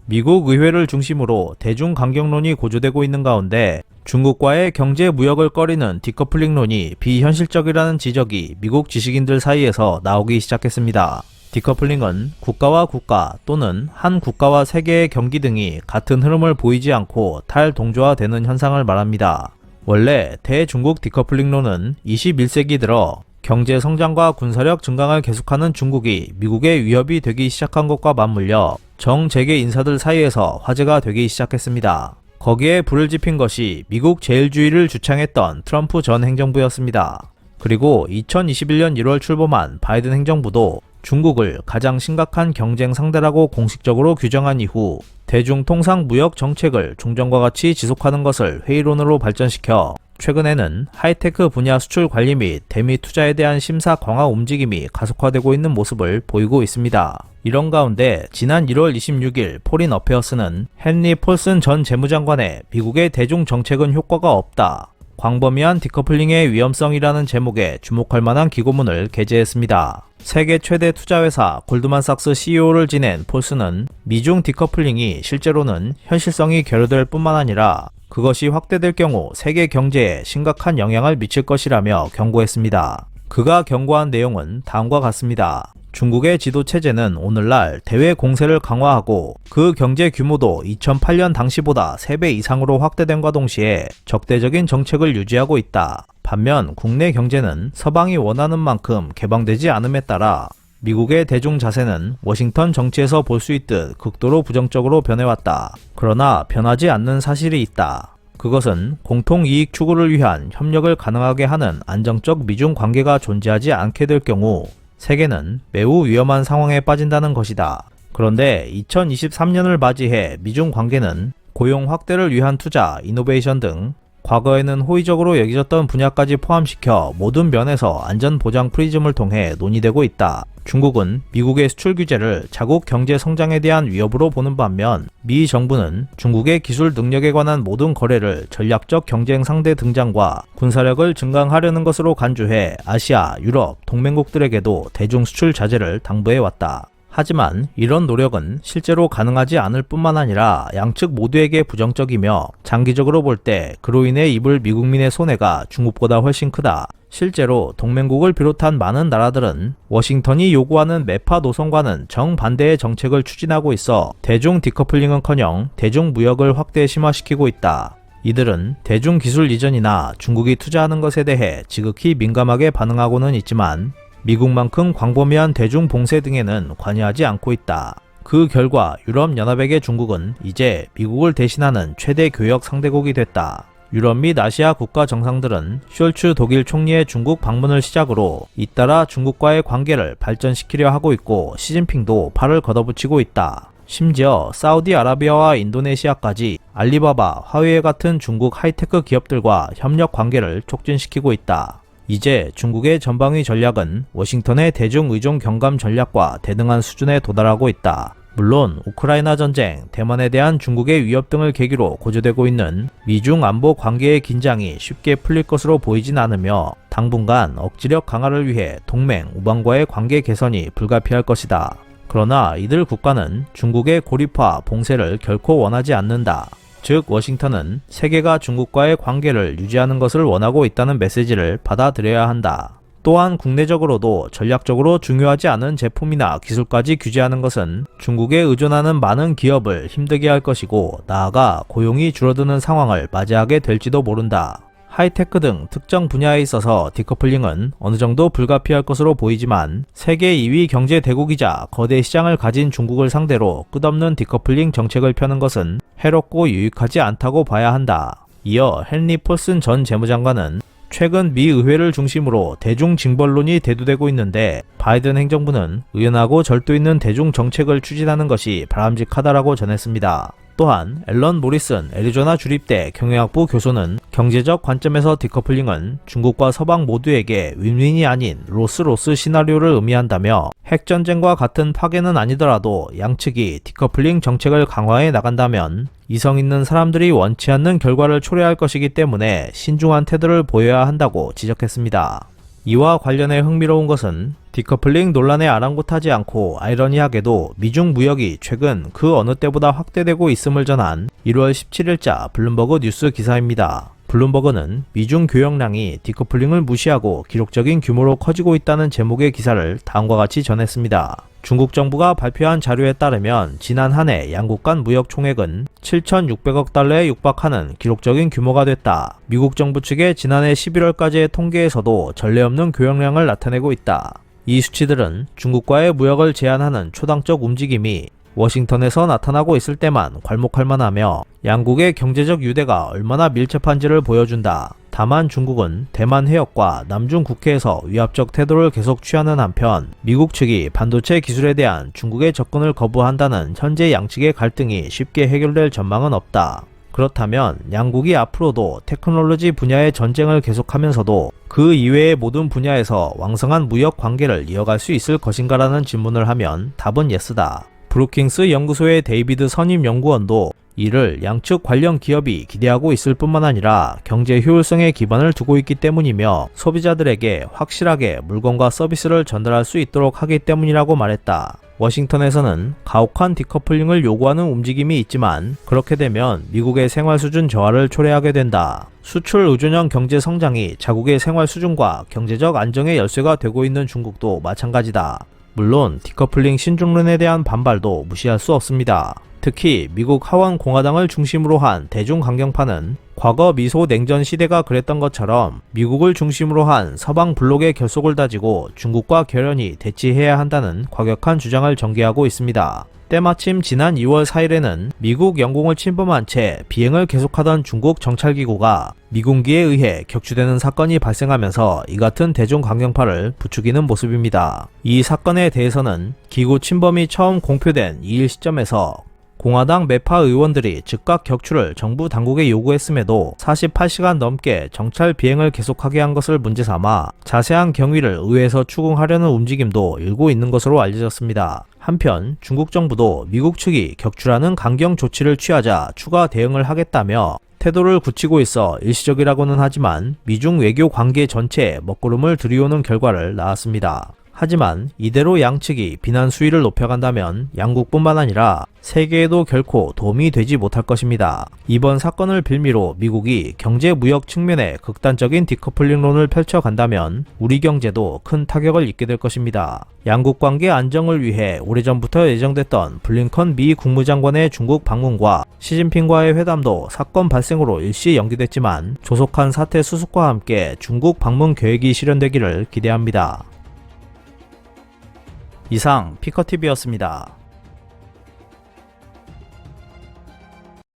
미국 의회를 중심으로 대중 강경론이 고조되고 있는 가운데 중국과의 경제 무역을 꺼리는 디커플링론이 비현실적이라는 지적이 미국 지식인들 사이에서 나오기 시작했습니다. 디커플링은 국가와 국가 또는 한 국가와 세계의 경기 등이 같은 흐름을 보이지 않고 탈동조화되는 현상을 말합니다. 원래 대중국 디커플링론은 21세기 들어 경제 성장과 군사력 증강을 계속하는 중국이 미국의 위협이 되기 시작한 것과 맞물려 정재계 인사들 사이에서 화제가 되기 시작했습니다. 거기에 불을 지핀 것이 미국 제일주의를 주창했던 트럼프 전 행정부였습니다. 그리고 2021년 1월 출범한 바이든 행정부도 중국을 가장 심각한 경쟁 상대라고 공식적으로 규정한 이후 대중통상 무역 정책을 종전과 같이 지속하는 것을 회의론으로 발전시켜 최근에는 하이테크 분야 수출 관리 및 대미 투자에 대한 심사 강화 움직임이 가속화되고 있는 모습을 보이고 있습니다. 이런 가운데 지난 1월 26일 포린 어페어스는 헨리 폴슨 전 재무장관의 미국의 대중 정책은 효과가 없다. 광범위한 디커플링의 위험성이라는 제목에 주목할 만한 기고문을 게재했습니다. 세계 최대 투자회사 골드만삭스 CEO를 지낸 폴슨은 미중 디커플링이 실제로는 현실성이 결여될 뿐만 아니라 그것이 확대될 경우 세계 경제에 심각한 영향을 미칠 것이라며 경고했습니다. 그가 경고한 내용은 다음과 같습니다. 중국의 지도 체제는 오늘날 대외 공세를 강화하고 그 경제 규모도 2008년 당시보다 3배 이상으로 확대됨과 동시에 적대적인 정책을 유지하고 있다. 반면 국내 경제는 서방이 원하는 만큼 개방되지 않음에 따라 미국의 대중 자세는 워싱턴 정치에서 볼 수 있듯 극도로 부정적으로 변해왔다. 그러나 변하지 않는 사실이 있다. 그것은 공통이익 추구를 위한 협력을 가능하게 하는 안정적 미중 관계가 존재하지 않게 될 경우 세계는 매우 위험한 상황에 빠진다는 것이다. 그런데 2023년을 맞이해 미중 관계는 고용 확대를 위한 투자, 이노베이션 등 과거에는 호의적으로 여겨졌던 분야까지 포함시켜 모든 면에서 안전보장 프리즘을 통해 논의되고 있다. 중국은 미국의 수출 규제를 자국 경제 성장에 대한 위협으로 보는 반면 미 정부는 중국의 기술 능력에 관한 모든 거래를 전략적 경쟁 상대 등장과 군사력을 증강하려는 것으로 간주해 아시아, 유럽, 동맹국들에게도 대중 수출 자제를 당부해왔다. 하지만 이런 노력은 실제로 가능하지 않을 뿐만 아니라 양측 모두에게 부정적이며 장기적으로 볼 때 그로 인해 입을 미국민의 손해가 중국보다 훨씬 크다. 실제로 동맹국을 비롯한 많은 나라들은 워싱턴이 요구하는 매파 노선과는 정반대의 정책을 추진하고 있어 대중 디커플링은커녕 대중 무역을 확대 심화시키고 있다. 이들은 대중 기술 이전이나 중국이 투자하는 것에 대해 지극히 민감하게 반응하고는 있지만 미국만큼 광범위한 대중 봉쇄 등에는 관여하지 않고 있다. 그 결과 유럽연합에게 중국은 이제 미국을 대신하는 최대 교역 상대국이 됐다. 유럽 및 아시아 국가 정상들은 숄츠 독일 총리의 중국 방문을 시작으로 잇따라 중국과의 관계를 발전시키려 하고 있고 시진핑도 팔을 걷어붙이고 있다. 심지어 사우디아라비아와 인도네시아까지 알리바바, 화웨이 같은 중국 하이테크 기업들과 협력 관계를 촉진시키고 있다. 이제 중국의 전방위 전략은 워싱턴의 대중 의존 경감 전략과 대등한 수준에 도달하고 있다. 물론 우크라이나 전쟁, 대만에 대한 중국의 위협 등을 계기로 고조되고 있는 미중 안보 관계의 긴장이 쉽게 풀릴 것으로 보이진 않으며 당분간 억지력 강화를 위해 동맹, 우방과의 관계 개선이 불가피할 것이다. 그러나 이들 국가는 중국의 고립화, 봉쇄를 결코 원하지 않는다. 즉 워싱턴은 세계가 중국과의 관계를 유지하는 것을 원하고 있다는 메시지를 받아들여야 한다. 또한 국내적으로도 전략적으로 중요하지 않은 제품이나 기술까지 규제하는 것은 중국에 의존하는 많은 기업을 힘들게 할 것이고 나아가 고용이 줄어드는 상황을 맞이하게 될지도 모른다. 하이테크 등 특정 분야에 있어서 디커플링은 어느 정도 불가피할 것으로 보이지만 세계 2위 경제 대국이자 거대 시장을 가진 중국을 상대로 끝없는 디커플링 정책을 펴는 것은 해롭고 유익하지 않다고 봐야 한다. 이어 헨리 폴슨 전 재무장관은 최근 미 의회를 중심으로 대중 징벌론이 대두되고 있는데 바이든 행정부는 의연하고 절도 있는 대중 정책을 추진하는 것이 바람직하다라고 전했습니다. 또한 앨런 모리슨 애리조나 주립대 경영학부 교수는 경제적 관점에서 디커플링은 중국과 서방 모두에게 윈윈이 아닌 로스 시나리오를 의미한다며 핵전쟁과 같은 파괴는 아니더라도 양측이 디커플링 정책을 강화해 나간다면 이성 있는 사람들이 원치 않는 결과를 초래할 것이기 때문에 신중한 태도를 보여야 한다고 지적했습니다. 이와 관련해 흥미로운 것은 디커플링 논란에 아랑곳하지 않고 아이러니하게도 미중 무역이 최근 그 어느 때보다 확대되고 있음을 전한 1월 17일자 블룸버그 뉴스 기사입니다. 블룸버그는 미중 교역량이 디커플링을 무시하고 기록적인 규모로 커지고 있다는 제목의 기사를 다음과 같이 전했습니다. 중국 정부가 발표한 자료에 따르면 지난 한 해 양국 간 무역 총액은 7,600억 달러에 육박하는 기록적인 규모가 됐다. 미국 정부 측의 지난해 11월까지의 통계에서도 전례 없는 교역량을 나타내고 있다. 이 수치들은 중국과의 무역을 제한하는 초당적 움직임이 워싱턴에서 나타나고 있을 때만 괄목할 만하며 양국의 경제적 유대가 얼마나 밀접한지를 보여준다. 다만 중국은 대만 해역과 남중 국해에서 위압적 태도를 계속 취하는 한편 미국 측이 반도체 기술에 대한 중국의 접근을 거부한다는 현재 양측의 갈등이 쉽게 해결될 전망은 없다. 그렇다면 양국이 앞으로도 테크놀로지 분야의 전쟁을 계속하면서도 그 이외의 모든 분야에서 왕성한 무역 관계를 이어갈 수 있을 것인가라는 질문을 하면 답은 예스다. 브루킹스 연구소의 데이비드 선임 연구원도 이를 양측 관련 기업이 기대하고 있을 뿐만 아니라 경제 효율성에 기반을 두고 있기 때문이며 소비자들에게 확실하게 물건과 서비스를 전달할 수 있도록 하기 때문이라고 말했다. 워싱턴에서는 가혹한 디커플링을 요구하는 움직임이 있지만 그렇게 되면 미국의 생활 수준 저하를 초래하게 된다. 수출 의존형 경제 성장이 자국의 생활 수준과 경제적 안정의 열쇠가 되고 있는 중국도 마찬가지다. 물론 디커플링 신중론에 대한 반발도 무시할 수 없습니다. 특히 미국 하원 공화당을 중심으로 한 대중 강경파는 과거 미소 냉전 시대가 그랬던 것처럼 미국을 중심으로 한 서방 블록의 결속을 다지고 중국과 결연히 대치해야 한다는 과격한 주장을 전개하고 있습니다. 때마침 지난 2월 4일에는 미국 영공을 침범한 채 비행을 계속하던 중국 정찰기구가 미군기에 의해 격추되는 사건이 발생하면서 이 같은 대중 강경파를 부추기는 모습입니다. 이 사건에 대해서는 기구 침범이 처음 공표된 2일 시점에서 공화당 매파 의원들이 즉각 격추를 정부 당국에 요구했음에도 48시간 넘게 정찰 비행을 계속하게 한 것을 문제 삼아 자세한 경위를 의회에서 추궁하려는 움직임도 일고 있는 것으로 알려졌습니다. 한편 중국 정부도 미국 측이 격추라는 강경 조치를 취하자 추가 대응을 하겠다며 태도를 굳히고 있어 일시적이라고는 하지만 미중 외교 관계 전체에 먹구름을 들이오는 결과를 낳았습니다. 하지만 이대로 양측이 비난 수위를 높여간다면 양국뿐만 아니라 세계에도 결코 도움이 되지 못할 것입니다. 이번 사건을 빌미로 미국이 경제 무역 측면에 극단적인 디커플링론을 펼쳐간다면 우리 경제도 큰 타격을 입게 될 것입니다. 양국 관계 안정을 위해 오래전부터 예정됐던 블링컨 미 국무장관의 중국 방문과 시진핑과의 회담도 사건 발생으로 일시 연기됐지만 조속한 사태 수습과 함께 중국 방문 계획이 실현되기를 기대합니다. 이상 피커TV였습니다.